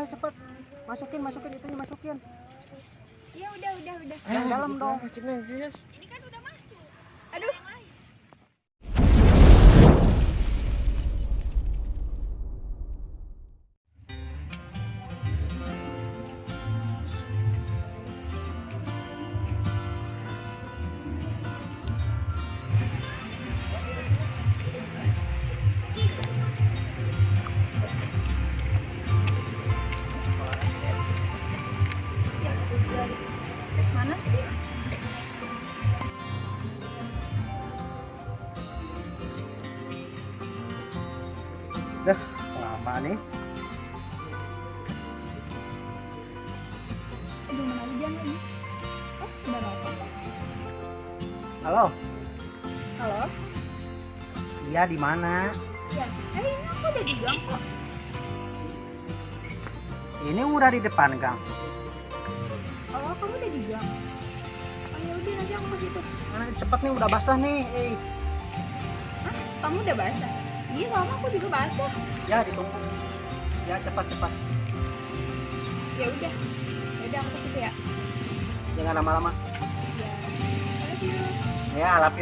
Ayo cepet, masukin itunya, masukin. Ya udah. Yang dalam dong. Ini kan udah masuk. Aduh. Mana sih? Dah, lama nih. Aduh, mana hujan ini? Oh, udah nonton. Halo, Halo? iya di mana? Ya, ini aku udah di gang kok. Ini udah di depan, Kang. Oh, kamu udah di gang? Oh ya udah, nanti aku ke situ. Mana cepet nih, udah basah nih. Hah? Kamu udah basah? Iya, sama aku juga basah. Ya ditunggu. Ya cepat. Ya udah aku ke situ ya. Jangan lama-lama. Ya, thank you. Ya, alapi.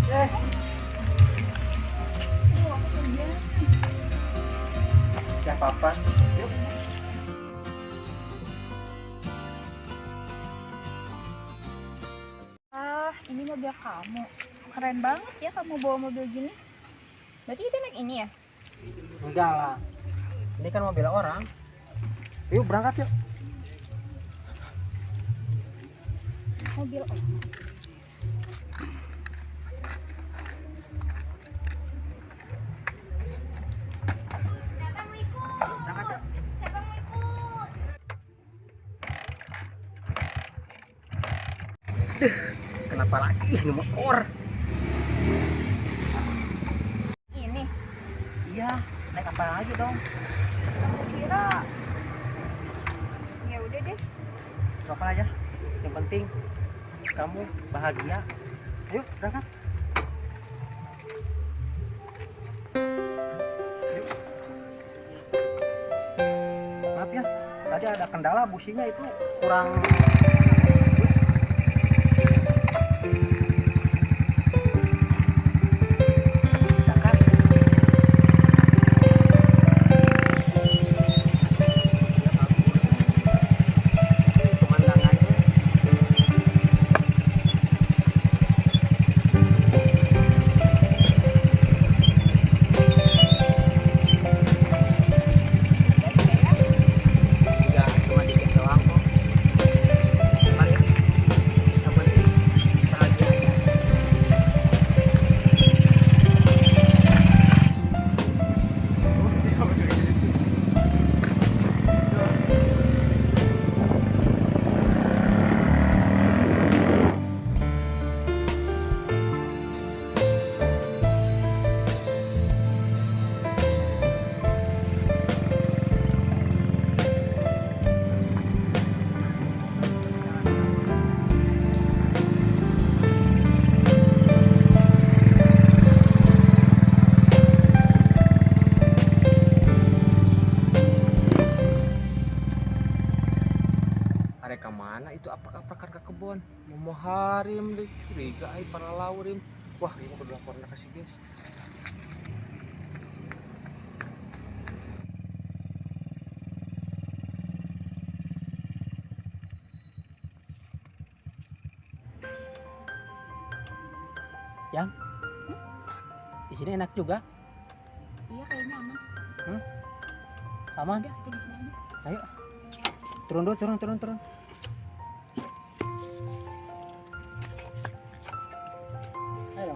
Eh, Aduh, aku kerja. ya apa-apa. Yuk. Ini mobil kamu. Keren banget ya kamu bawa mobil gini. Berarti kita naik ini ya? Enggak lah. Ini kan mobil orang. Yuk berangkat yuk. Mobil orang. Berangkat yuk. Kenapa lagi ini motor? Ini. Iya, naik apa lagi dong? Aku kira. Ya udah deh. Apa aja. Yang penting kamu bahagia. Yuk berangkat. Yuk. Maaf ya, tadi ada kendala businya itu kurang. Mereka mana itu apa-apakan ke kebun mau harim deh curiga ay para laurim wah ini udah laporan kasih guys. Yang di sini enak juga. Iya, kayaknya aman. Aman. Udah, kita di sini aja. Ayo. Turun dulu, turun. Ayo.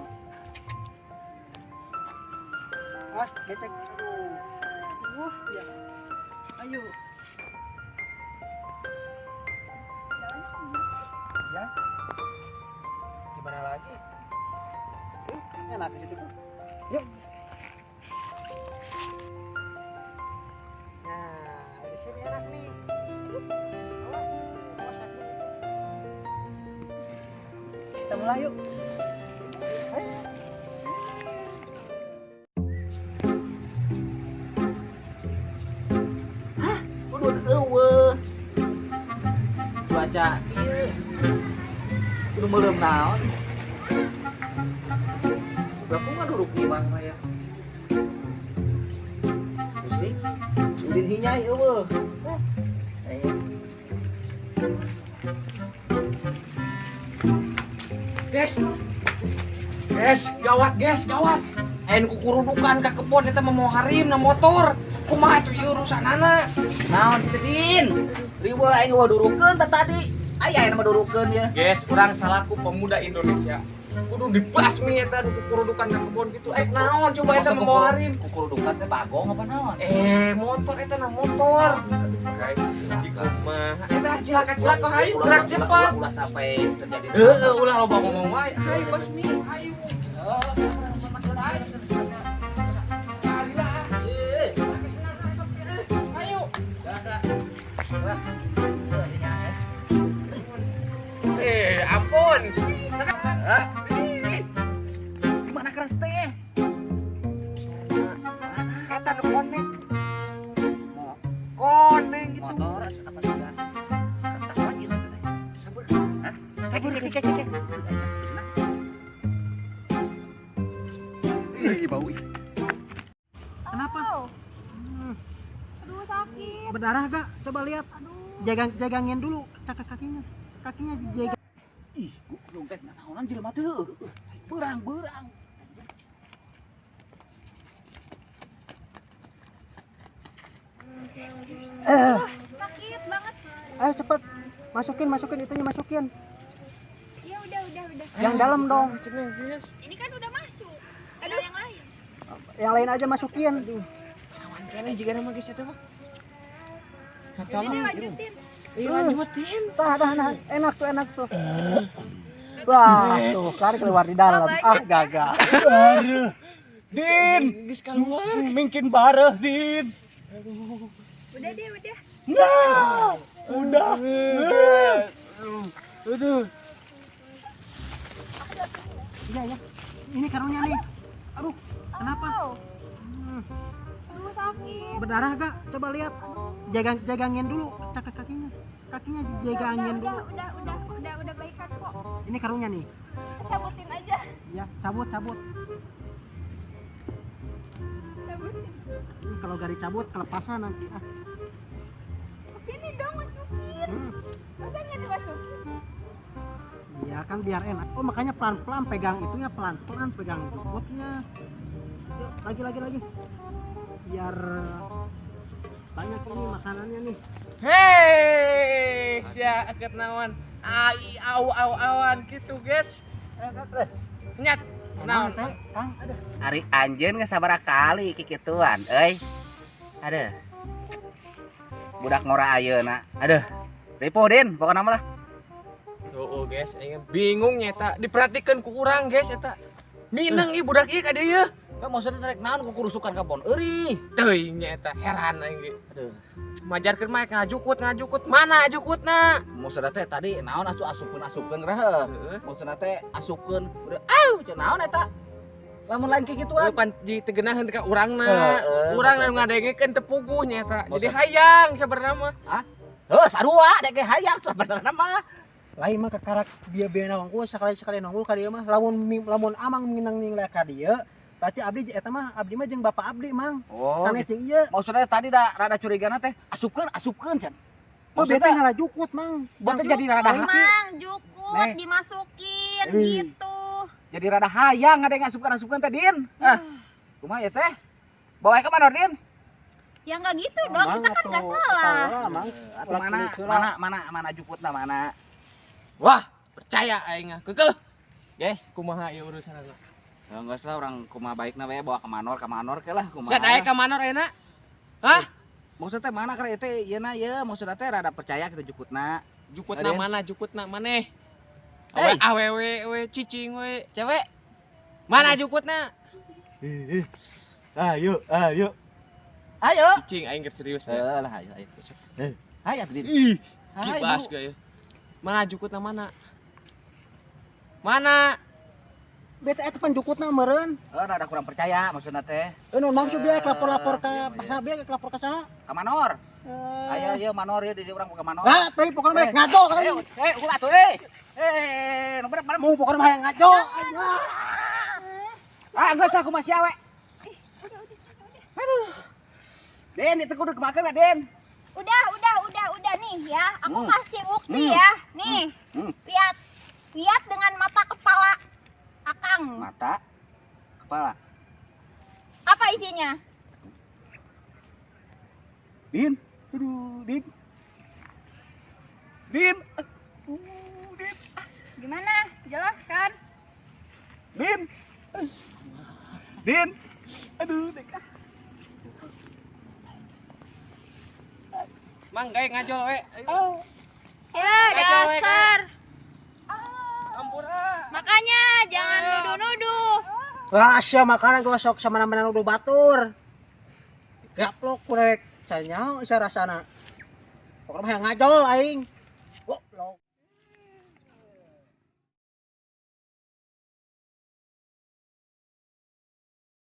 Mas, becek. Aduh. Wah, ya. Ayo. Ya. Gimana lagi? Enak di situ. Yuk. Nah, di sini enak nih. Awas. kita mulai yuk. Hah, udah eueuh. Cuaca ieu. Udah melem naon. Udah aku mah duduk di mah ya. Pusing. Sudin hinyai eueuh. Guys, gawat. Ain kukurudukan ka kebon eta mau harim na motor. Kumaha atuh ieu urusanana? Naon si Tin? Ribu aing durukeun tadi. Aya aya mah durukeun ya. Guys, urang salaku pemuda Indonesia. Kudu dibasmi eta kukurudukan ka kebon gitu. Naon coba eta mau harim? Kukurudukan teh bagong apa naon? Motor eta na motor. Kayak kumaha eta cilaka hayu gerak cepat. Ulah sampai terjadi. Ulah loba ngomong wae. Hayu basmi, hayu. Ampun. Gimana keras teh? Kata konek. Koneng gitu. Motor apa sih? Kertas lagi teh. Sabar. Hah? Cek. Ih, bau. Kenapa? Aduh sakit. Berdarah gak? Coba lihat. Jagangin dulu kakinya. Kakinya jaga. Ih, goblok teh naonan jelema teh. Berang. Sakit banget. Ayo cepet. Masukin itunya masukin. Ya udah. Yang dalam dong. Ini kan udah masuk. Ada yang lain. Yang lain aja masukin. Kawan kene juga nama geus eta mah. Jadi lanjutin. Lanjutin. Nah. Enak tuh. Wah, tuh kan keluar di dalam. Gagal. Din, Geus keluar. mungkin bareh, Din. Udah. Nah, udah. Aduh. Iya. Ini karunya nih. Aduh, kenapa? Aduh sakit. Berdarah gak? Coba lihat. Jagangin dulu kakinya. Kakinya jagangin dulu. Udah baikan kok. Ini karunya nih. Cabutin aja. Ya, cabut. Cabutin. Ini kalau gak dicabut kelepasan nanti. Sini dong masukin. Makanya dimasukin. Ya kan biar enak. Oh makanya pelan-pelan pegang itunya, pelan-pelan pegang botnya. Yuk, lagi. Biar banyak ini makanannya nih. Hei, sia aket naon? Awan gitu, guys. Nyat. Naon? Kang, ada. Ari anjeun geus sabaraha kali kikituan euy. Aduh. Budak ngora ayeuna. Aduh. Ripo Din, pokona mah lah. Tuh, guys, aing bingung nyata. Diperhatikeun ku urang, guys, eta. Mineng ieu budak ieu ka dieu. Maksudnya rek naon ku kurusukan ka pon eueuh. Teuing nyata heran aing ge. Aduh. Majarkeun mah ngajukut. Mana ajukutna? Maksudna teh tadi naon asup-asupkeun graha. Heeh. Maksudna teh asupkeun. Cenah naon eta? Lamun lain kikituan. Pan di tegenaheun ka urangna. Heeh, Urang anu ngadengekeun teu puguh nyata. Jadi hayang sabarna mah. Heuh, sarua dek hayang sabenerna mah. Lain mah kekarak dia nawang ku sekali nongol ka dieu mah lamun amang minang ninggalea ka dieu. Berarti abdi eta mah abdi mah jeung bapak abdi mang. Oh. Kana jeung ieu. Maksudnya tadi da rada curigana teh asupkeun can. Oh beta ngalajukut mang. Beta jadi rada Mang, jukut Nih. dimasukin gitu. jadi rada hayang ada yang asupkeun teh Din. Kumaha ya teh? Bawa ke mana Din? Ya enggak gitu dong, kita kan enggak salah. Mang. Mana jukutna mana? Wah, percaya aing mah. Keukeuh. Guys, kumaha ieu urusanna? Ya enggak salah orang kumaha baikna we bawa ke manor ke lah kumaha. Sia aya ka manor enak? Hah? Maksudnya teh mana karena teh ieu na ieu maksudna teh rada percaya kita jukutna. Jukutna mana? Jukutna maneh? Hey. Awewe we cicing we. Cewek. Mana jukutna? Ayo. Ayo. Cicing aing geus serius. Lah ayo. Ayo Din. Ih, kibas gaya. Mana jukutna mana? Mana? Beta eta penjukutna meureun. Rada kurang percaya maksudna teh. Nu maksud biar lapor-lapor ka biar lapor ka saha? Ka Manor. Aya ieu Manor ieu di urang ka Manor. Ah, teh pokona mah ngaco kan. Ulah atuh nu bener Mau pokona mah ngaco. Geus aku masih awe. Aduh. Den, itu kudu kemakeun Den. Udah nih ya. Aku kasih bukti Hmm. ya. Nih. Hmm. Lihat dengan mata kepala Akang. Mata, kepala. Apa isinya? Din. Aduh, Din. Din. Din. Gimana? Jelas kan? Din. Din. Aduh, Dek. Mang gawe ngajol we. Ya, dasar. Ampun Makanya jangan nuduh-nuduh. Wah, sia makana gua sok sama namanya nuduh batur. Gaplok kurek. Canya isa rasana. Pokona mah ngajol aing.